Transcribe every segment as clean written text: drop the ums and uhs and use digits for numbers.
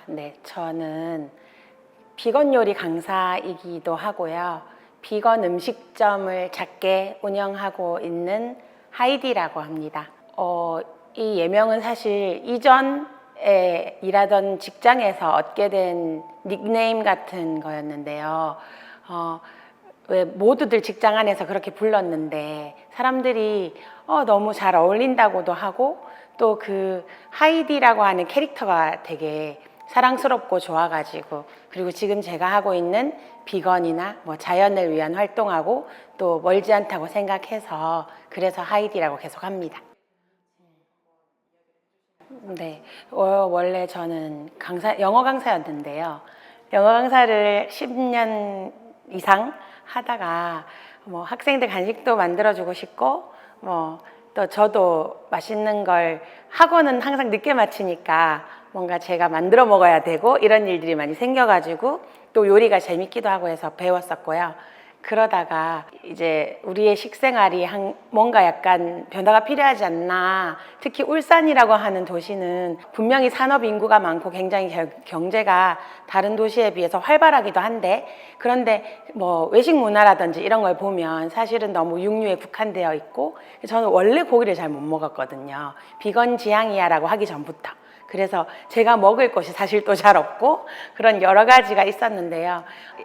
네. 저는 비건 요리 강사이기도 하고요. 비건 음식점을 작게 운영하고 있는 하이디라고 합니다. 이 예명은 사실 이전에 일하던 직장에서 얻게 된 닉네임 같은 거였는데요. 왜 모두들 직장 안에서 그렇게 불렀는데 사람들이 너무 잘 어울린다고도 하고 또 그 하이디라고 하는 캐릭터가 되게 사랑스럽고 좋아가지고 그리고 지금 제가 하고 있는 비건이나 뭐 자연을 위한 활동하고 또 멀지 않다고 생각해서 그래서 하이디라고 계속 합니다. 네, 원래 저는 영어 강사였는데요. 영어 강사를 10년 이상 하다가 뭐 학생들 간식도 만들어주고 싶고 뭐 또 저도 맛있는 걸 학원은 항상 늦게 마치니까 뭔가 제가 만들어 먹어야 되고 이런 일들이 많이 생겨가지고 또 요리가 재밌기도 하고 해서 배웠었고요. 그러다가 이제 우리의 식생활이 뭔가 약간 변화가 필요하지 않나. 특히 울산이라고 하는 도시는 분명히 산업 인구가 많고 굉장히 경제가 다른 도시에 비해서 활발하기도 한데 그런데 뭐 외식 문화라든지 이런 걸 보면 사실은 너무 육류에 국한되어 있고 저는 원래 고기를 잘 못 먹었거든요. 비건 지향이야라고 하기 전부터. 그래서 제가 먹을 것이 사실 또 잘 없고 그런 여러 가지가 있었는데요.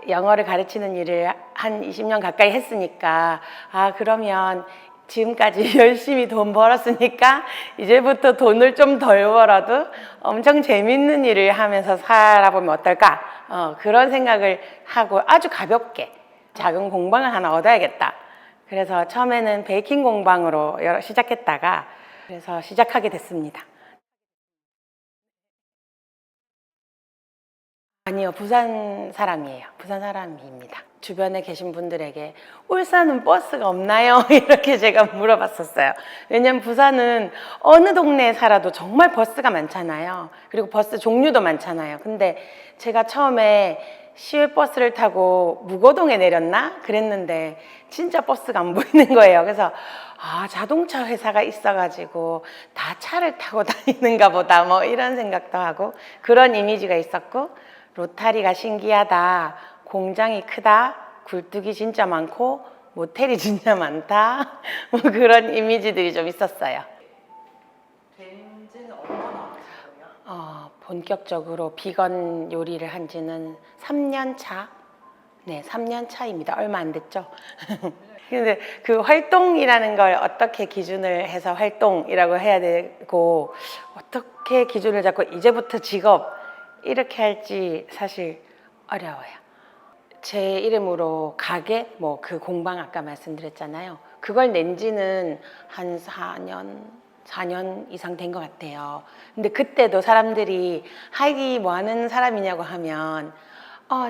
영어를 가르치는 일을 한 20년 가까이 했으니까 그러면 지금까지 열심히 돈 벌었으니까 이제부터 돈을 좀 덜 벌어도 엄청 재밌는 일을 하면서 살아보면 어떨까? 그런 생각을 하고 아주 가볍게 작은 공방을 하나 얻어야겠다. 그래서 처음에는 베이킹 공방으로 시작했다가 그래서 시작하게 됐습니다. 아니요, 부산 사람이에요. 부산 사람입니다. 주변에 계신 분들에게 울산은 버스가 없나요? 이렇게 제가 물어봤었어요. 왜냐면 부산은 어느 동네에 살아도 정말 버스가 많잖아요. 그리고 버스 종류도 많잖아요. 근데 제가 처음에 시외버스를 타고 무거동에 내렸나? 그랬는데 진짜 버스가 안 보이는 거예요. 그래서 자동차 회사가 있어가지고 다 차를 타고 다니는가 보다 뭐 이런 생각도 하고 그런 이미지가 있었고 로타리가 신기하다, 공장이 크다, 굴뚝이 진짜 많고 모텔이 진짜 많다 뭐 그런 이미지들이 좀 있었어요. 된 지는 얼마나 되셨어요? 본격적으로 비건 요리를 한 지는 3년 차? 네, 3년 차입니다. 얼마 안 됐죠? 근데 그 활동이라는 걸 어떻게 기준을 해서 활동이라고 해야 되고 어떻게 기준을 잡고 이제부터 직업 이렇게 할지 사실 어려워요. 제 이름으로 가게, 뭐 그 공방 아까 말씀드렸잖아요. 그걸 낸 지는 한 4년 이상 된 것 같아요. 근데 그때도 사람들이 하이디 뭐 하는 사람이냐고 하면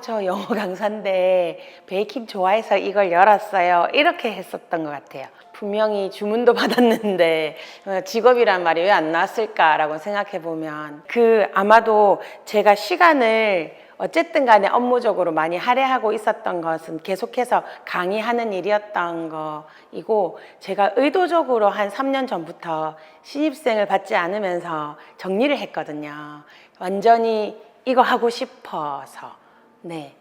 저 영어 강사인데 베이킹 좋아해서 이걸 열었어요. 이렇게 했었던 것 같아요. 분명히 주문도 받았는데 직업이란 말이 왜 안 나왔을까라고 생각해 보면 아마도 제가 시간을 어쨌든 간에 업무적으로 많이 할애하고 있었던 것은 계속해서 강의하는 일이었던 거이고 제가 의도적으로 한 3년 전부터 신입생을 받지 않으면서 정리를 했거든요. 완전히 이거 하고 싶어서. 네.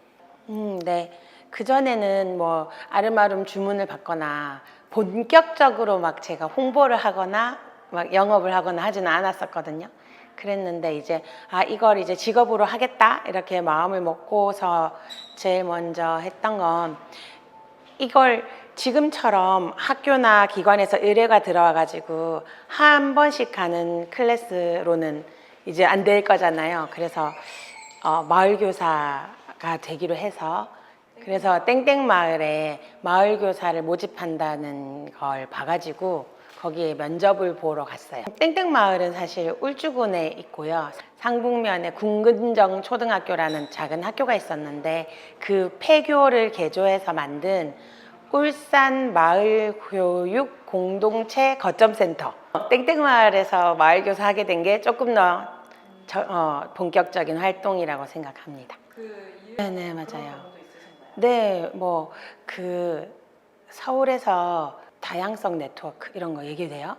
네. 그전에는 뭐 아름아름 주문을 받거나 본격적으로 막 제가 홍보를 하거나 막 영업을 하거나 하지는 않았었거든요. 그랬는데 이제 이걸 이제 직업으로 하겠다 이렇게 마음을 먹고서 제일 먼저 했던 건 이걸 지금처럼 학교나 기관에서 의뢰가 들어와 가지고 한 번씩 가는 클래스로는 이제 안 될 거잖아요. 그래서 마을교사가 되기로 해서 그래서 땡땡 마을에 마을교사를 모집한다는 걸 봐가지고 거기에 면접을 보러 갔어요. 땡땡 마을은 사실 울주군에 있고요. 상북면에 군근정 초등학교라는 작은 학교가 있었는데 그 폐교를 개조해서 만든 울산 마을교육 공동체 거점센터 땡땡 마을에서 마을교사 하게 된 게 조금 더 본격적인 활동이라고 생각합니다. 네네, 맞아요. 네, 뭐 서울에서 다양성 네트워크 이런 거 얘기돼요.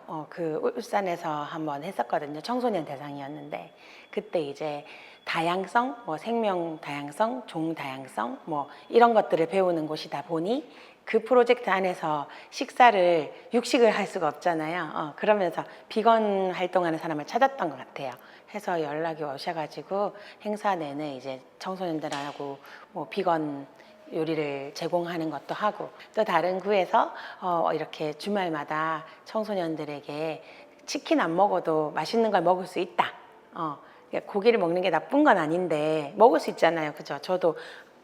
울산에서 한번 했었거든요. 청소년 대상이었는데 그때 이제 다양성, 뭐 생명 다양성, 종 다양성, 뭐 이런 것들을 배우는 곳이다 보니 그 프로젝트 안에서 식사를 육식을 할 수가 없잖아요. 그러면서 비건 활동하는 사람을 찾았던 것 같아요. 해서 연락이 오셔가지고 행사 내내 이제 청소년들하고 뭐 비건 요리를 제공하는 것도 하고, 또 다른 구에서 이렇게 주말마다 청소년들에게 치킨 안 먹어도 맛있는 걸 먹을 수 있다. 고기를 먹는 게 나쁜 건 아닌데 먹을 수 있잖아요. 그죠? 저도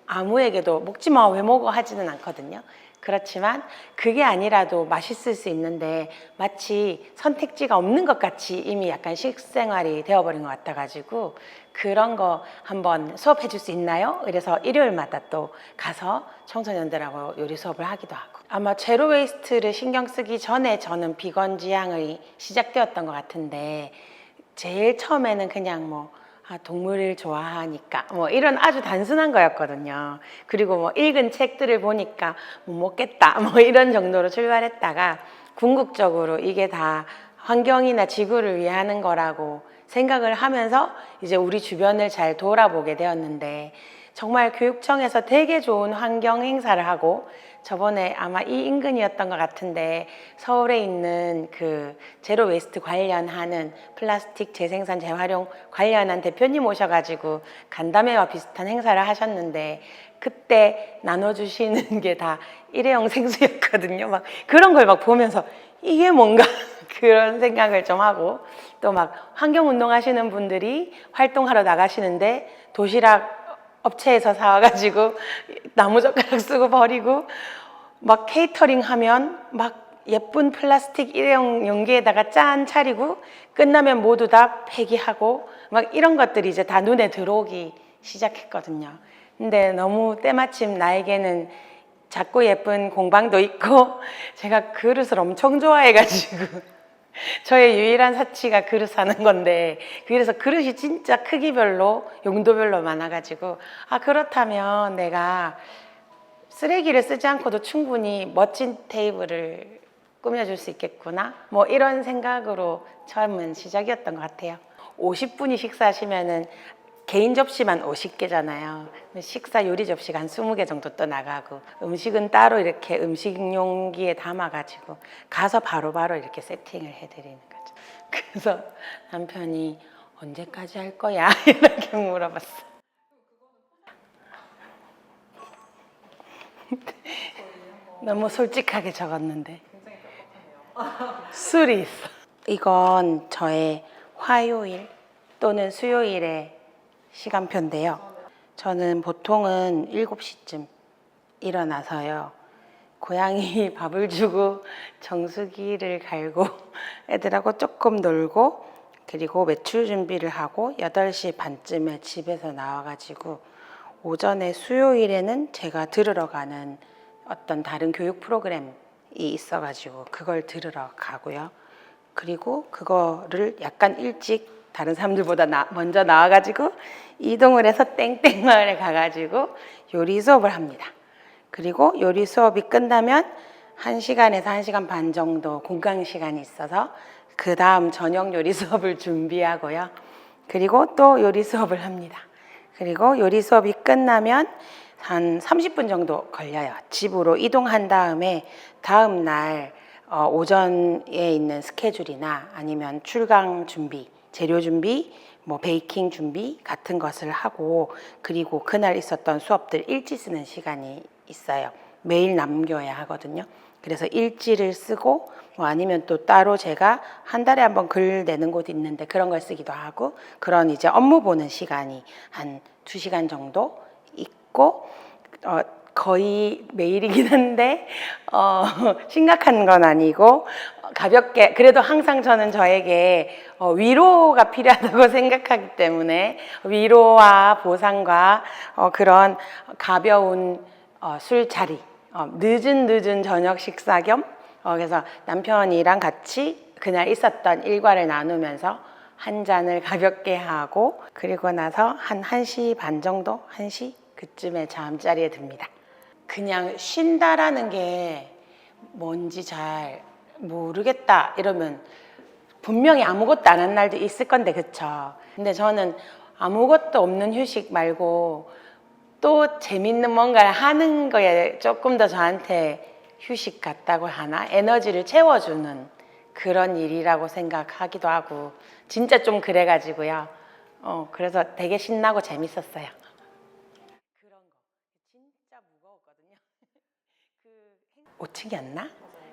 아무에게도 먹지 마, 왜 먹어 하지는 않거든요. 그렇지만 그게 아니라도 맛있을 수 있는데 마치 선택지가 없는 것 같이 이미 약간 식생활이 되어버린 것 같아가지고 그런 거 한번 수업해 줄 수 있나요? 그래서 일요일마다 또 가서 청소년들하고 요리 수업을 하기도 하고, 아마 제로 웨이스트를 신경 쓰기 전에 저는 비건 지향이 시작되었던 것 같은데, 제일 처음에는 그냥 뭐 동물을 좋아하니까 뭐 이런 아주 단순한 거였거든요. 그리고 뭐 읽은 책들을 보니까 못 먹겠다 뭐 이런 정도로 출발했다가 궁극적으로 이게 다 환경이나 지구를 위하는 거라고 생각을 하면서 이제 우리 주변을 잘 돌아보게 되었는데, 정말 교육청에서 되게 좋은 환경 행사를 하고, 저번에 아마 이 인근이었던 것 같은데 서울에 있는 그 제로 웨이스트 관련하는 플라스틱 재생산 재활용 관련한 대표님 오셔가지고 간담회와 비슷한 행사를 하셨는데, 그때 나눠주시는 게 다 일회용 생수였거든요. 막 그런 걸 막 보면서 이게 뭔가 그런 생각을 좀 하고, 또 막 환경운동 하시는 분들이 활동하러 나가시는데 도시락 업체에서 사와가지고 나무젓가락 쓰고 버리고, 막 케이터링 하면 막 예쁜 플라스틱 일회용 용기에다가 짠 차리고 끝나면 모두 다 폐기하고 막 이런 것들이 이제 다 눈에 들어오기 시작했거든요. 근데 너무 때마침 나에게는 작고 예쁜 공방도 있고 제가 그릇을 엄청 좋아해가지고 저의 유일한 사치가 그릇 사는 건데, 그래서 그릇이 진짜 크기별로 용도별로 많아가지고 그렇다면 내가 쓰레기를 쓰지 않고도 충분히 멋진 테이블을 꾸며줄 수 있겠구나, 뭐 이런 생각으로 처음은 시작이었던 것 같아요. 50분이 식사하시면은 개인 접시만 50개잖아요. 식사 요리 접시가 한 20개 정도 또 나가고, 음식은 따로 이렇게 음식 용기에 담아가지고 가서 바로바로 이렇게 세팅을 해드리는 거죠. 그래서 남편이 언제까지 할 거야? 이렇게 물어봤어. 너무 솔직하게 적었는데. 술이 있어. 이건 저의 화요일 또는 수요일에 시간표인데요. 저는 보통은 7시쯤 일어나서요, 고양이 밥을 주고 정수기를 갈고 애들하고 조금 놀고, 그리고 외출 준비를 하고 8시 반쯤에 집에서 나와가지고 오전에 수요일에는 제가 들으러 가는 어떤 다른 교육 프로그램이 있어가지고 그걸 들으러 가고요. 그리고 그거를 약간 일찍 다른 사람들보다 먼저 나와가지고 이동을 해서 땡땡 마을에 가가지고 요리 수업을 합니다. 그리고 요리 수업이 끝나면 1시간에서 1시간 반 정도 공강 시간이 있어서 그 다음 저녁 요리 수업을 준비하고요. 그리고 또 요리 수업을 합니다. 그리고 요리 수업이 끝나면 한 30분 정도 걸려요. 집으로 이동한 다음에 다음 날 오전에 있는 스케줄이나 아니면 출강 준비, 재료 준비, 뭐 베이킹 준비 같은 것을 하고, 그리고 그날 있었던 수업들 일지 쓰는 시간이 있어요. 매일 남겨야 하거든요. 그래서 일지를 쓰고, 뭐 아니면 또 따로 제가 한 달에 한 번 글 내는 곳이 있는데 그런 걸 쓰기도 하고, 그런 이제 업무 보는 시간이 한 2시간 정도 있고, 거의 매일이긴 한데 심각한 건 아니고 가볍게, 그래도 항상 저는 저에게 위로가 필요하다고 생각하기 때문에 위로와 보상과 그런 가벼운 술자리, 늦은 저녁 식사 겸, 그래서 남편이랑 같이 그날 있었던 일과를 나누면서 한 잔을 가볍게 하고, 그리고 나서 한 1시 반 정도, 1시 그쯤에 잠자리에 듭니다. 그냥 쉰다라는 게 뭔지 잘 모르겠다 이러면 분명히 아무것도 안 한 날도 있을 건데, 그쵸? 근데 저는 아무것도 없는 휴식 말고 또 재밌는 뭔가를 하는 거에 조금 더 저한테 휴식 같다고 하나? 에너지를 채워주는 그런 일이라고 생각하기도 하고 진짜 좀 그래가지고요. 그래서 되게 신나고 재밌었어요. 그런 거 진짜 무거웠거든요. 5층이었나?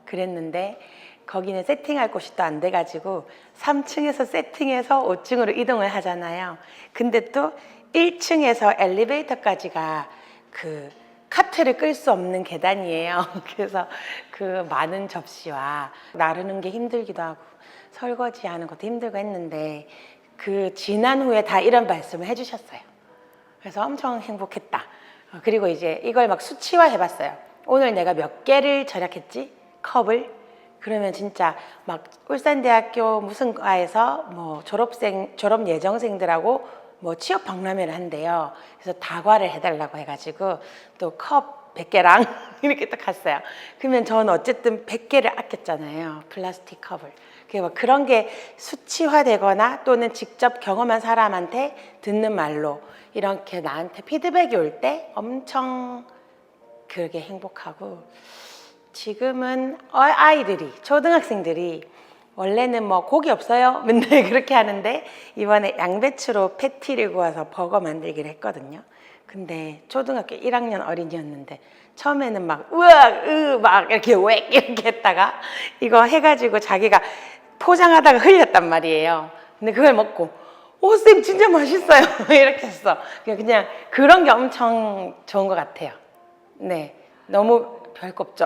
그랬는데 거기는 세팅할 곳이 또 안 돼가지고 3층에서 세팅해서 5층으로 이동을 하잖아요. 근데 또 1층에서 엘리베이터까지가 그 카트를 끌 수 없는 계단이에요. 그래서 그 많은 접시와 나르는 게 힘들기도 하고 설거지하는 것도 힘들고 했는데 그 지난 후에 다 이런 말씀을 해주셨어요. 그래서 엄청 행복했다. 그리고 이제 이걸 막 수치화 해봤어요. 오늘 내가 몇 개를 절약했지? 컵을? 그러면 진짜 막 울산대학교 무슨 과에서 뭐 졸업 예정생들하고 뭐 취업 박람회를 한대요. 그래서 다과를 해달라고 해가지고 또 컵 100개랑 이렇게 딱 갔어요. 그러면 저는 어쨌든 100개를 아꼈잖아요. 플라스틱 컵을. 막 그런 게 수치화되거나 또는 직접 경험한 사람한테 듣는 말로 이렇게 나한테 피드백이 올 때 엄청 그게 행복하고 지금은 아이들이 초등학생들이 원래는 뭐 고기 없어요? 맨날 그렇게 하는데 이번에 양배추로 패티를 구워서 버거 만들기를 했거든요. 근데 초등학교 1학년 어린이였는데 처음에는 막 으악 막 이렇게 웩 이렇게 했다가 이거 해가지고 자기가 포장하다가 흘렸단 말이에요. 근데 그걸 먹고 쌤 진짜 맛있어요 이렇게 했어. 그냥 그런 게 엄청 좋은 것 같아요. 네, 너무 별거 없죠.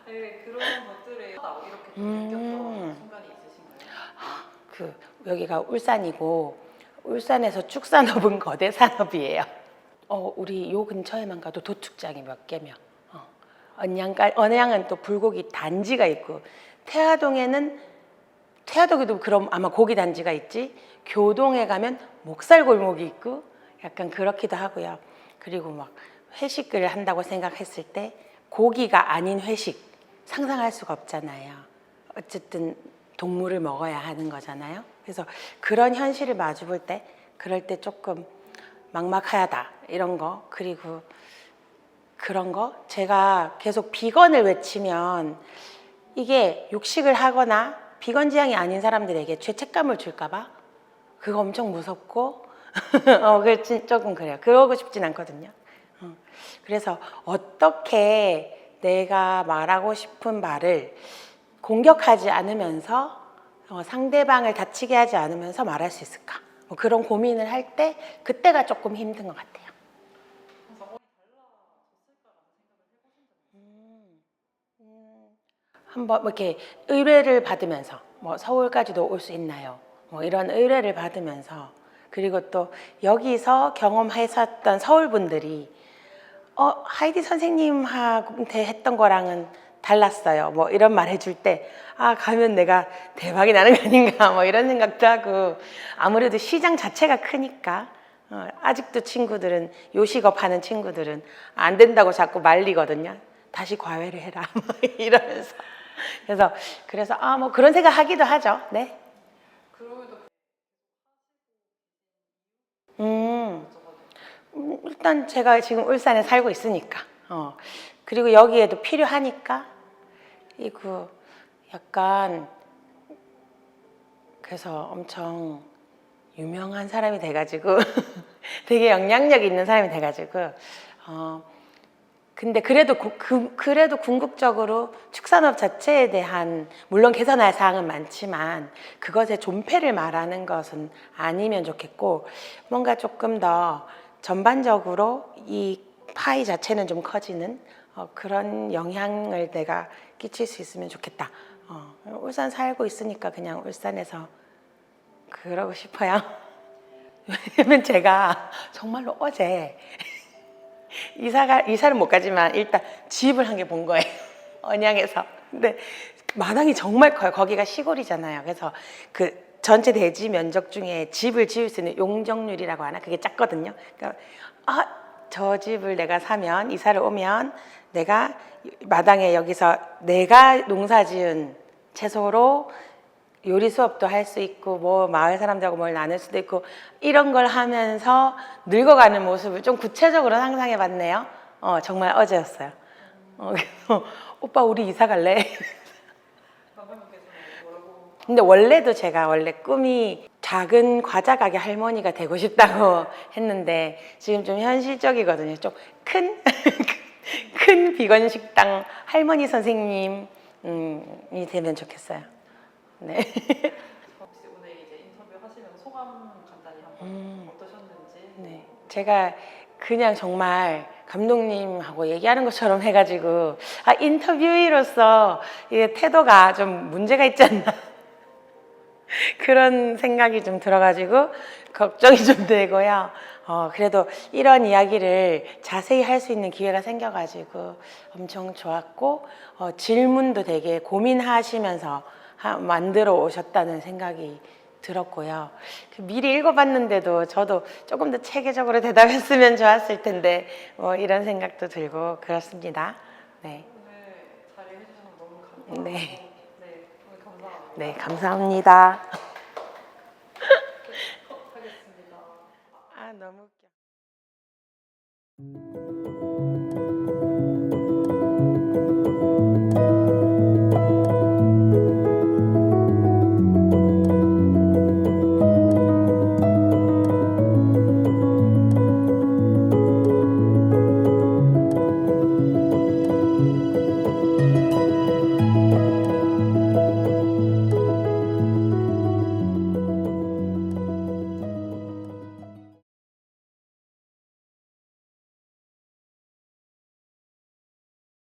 네, 그런 것들에 이렇게 좀 느꼈던 순간이 있으신가요? 그 여기가 울산이고 울산에서 축산업은 거대 산업이에요. 우리 요 근처에만 가도 도축장이 몇 개며 언양은 또 불고기 단지가 있고 태화동에도 그럼 아마 고기 단지가 있지. 교동에 가면 목살 골목이 있고 약간 그렇기도 하고요. 그리고 막 회식을 한다고 생각했을 때 고기가 아닌 회식 상상할 수가 없잖아요. 어쨌든 동물을 먹어야 하는 거잖아요. 그래서 그런 현실을 마주 볼 때 그럴 때 조금 막막하다 이런 거. 그리고 그런 거 제가 계속 비건을 외치면 이게 육식을 하거나 비건 지향이 아닌 사람들에게 죄책감을 줄까 봐 그거 엄청 무섭고 조금 그래요. 그러고 싶진 않거든요. 그래서 어떻게 내가 말하고 싶은 말을 공격하지 않으면서 상대방을 다치게 하지 않으면서 말할 수 있을까? 그런 고민을 할 때 그때가 조금 힘든 것 같아요. 한번 뭐 이렇게 의뢰를 받으면서 뭐 서울까지도 올 수 있나요? 뭐 이런 의뢰를 받으면서 그리고 또 여기서 경험하셨던 서울 분들이 하이디 선생님한테 했던 거랑은 달랐어요. 뭐 이런 말 해줄 때 가면 내가 대박이 나는 거 아닌가 뭐 이런 생각도 하고 아무래도 시장 자체가 크니까 아직도 친구들은 요식업 하는 친구들은 안 된다고 자꾸 말리거든요. 다시 과외를 해라 뭐 이러면서 그래서 뭐 그런 생각 하기도 하죠. 네. 일단 제가 지금 울산에 살고 있으니까 그리고 여기에도 필요하니까 이거 약간 그래서 엄청 유명한 사람이 돼가지고 되게 영향력 있는 사람이 돼가지고 근데 그래도 그래도 궁극적으로 축산업 자체에 대한 물론 개선할 사항은 많지만 그것의 존폐를 말하는 것은 아니면 좋겠고 뭔가 조금 더 전반적으로 이 파이 자체는 좀 커지는 그런 영향을 내가 끼칠 수 있으면 좋겠다. 울산 살고 있으니까 그냥 울산에서 그러고 싶어요. 왜냐면 제가 정말로 어제 이사를 못 가지만 일단 집을 한 개 본 거예요. 언양에서. 근데 마당이 정말 커요. 거기가 시골이잖아요. 그래서 그 전체 대지 면적 중에 집을 지을 수 있는 용적률이라고 하나? 그게 작거든요. 그러니까 저 집을 내가 사면 이사를 오면 내가 마당에 여기서 내가 농사 지은 채소로 요리 수업도 할 수 있고 뭐 마을 사람들하고 뭘 나눌 수도 있고 이런 걸 하면서 늙어가는 모습을 좀 구체적으로 상상해 봤네요. 정말 어제였어요. 그래서 오빠 우리 이사 갈래? 남편분께서는 뭐라고? 근데 원래도 제가 원래 꿈이 작은 과자 가게 할머니가 되고 싶다고 했는데 지금 좀 현실적이거든요. 좀 큰 비건 식당 할머니 선생님이 되면 좋겠어요. 네. 혹시 오늘 이제 인터뷰 하시면서 소감 간단히 한번 어떠셨는지? 네. 제가 그냥 정말 감독님하고 얘기하는 것처럼 해가지고 인터뷰이로서 이게 태도가 좀 문제가 있지 않나 그런 생각이 좀 들어가지고 걱정이 좀 되고요. 그래도 이런 이야기를 자세히 할 수 있는 기회가 생겨가지고 엄청 좋았고 질문도 되게 고민하시면서 만들어 오셨다는 생각이 들었고요. 미리 읽어봤는데도 저도 조금 더 체계적으로 대답했으면 좋았을 텐데 이런 생각도 들고 그렇습니다. 네, 오늘 자리해주셔서 너무 감사하고 네, 네, 오늘 감사합니다. 네, 감사합니다. 하겠습니다. 너무 웃겨.